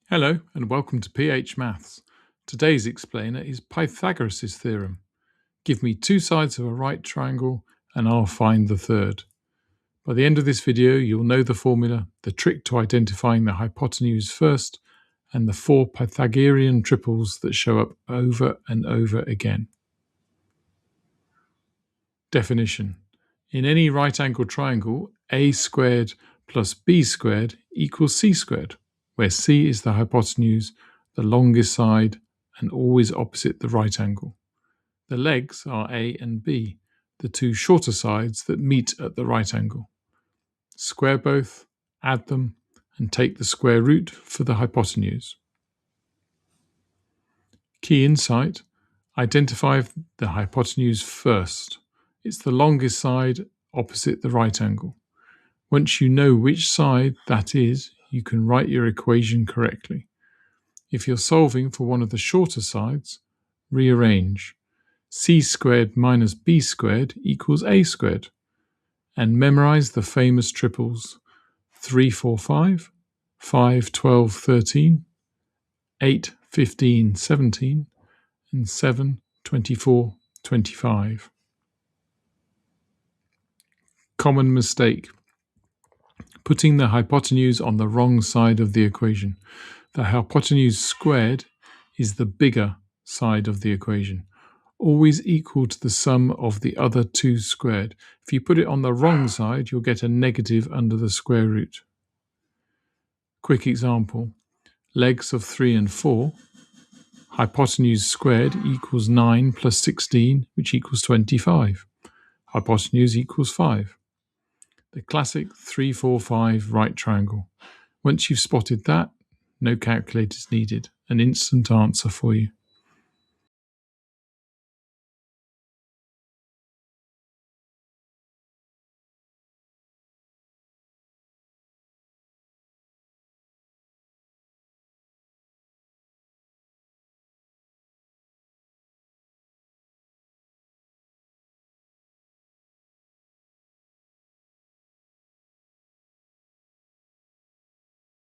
Hello and welcome to PH Maths. Today's explainer is Pythagoras' Theorem. Give me two sides of a right triangle and I'll find the third. By the end of this video, you'll know the formula, the trick to identifying the hypotenuse first, and the four Pythagorean triples that show up over and over again. Definition. In any right-angled triangle, a squared plus b squared equals c squared, where c is the hypotenuse, the longest side, and always opposite the right angle. The legs are a and b, the two shorter sides that meet at the right angle. Square both, add them, and take the square root for the hypotenuse. Key insight: identify the hypotenuse first. It's the longest side opposite the right angle. Once you know which side that is, you can write your equation correctly. If you're solving for one of the shorter sides, rearrange. C squared minus b squared equals a squared. And memorize the famous triples 3, 4, 5, 5, 12, 13, 8, 15, 17, and 7, 24, 25. Common mistake: putting the hypotenuse on the wrong side of the equation. The hypotenuse squared is the bigger side of the equation, always equal to the sum of the other two squared. If you put it on the wrong side, you'll get a negative under the square root. Quick example: legs of 3 and 4. Hypotenuse squared equals 9 plus 16, which equals 25. Hypotenuse equals 5. The classic 3, 4, 5 right triangle. Once you've spotted that, no calculators needed. An instant answer for you.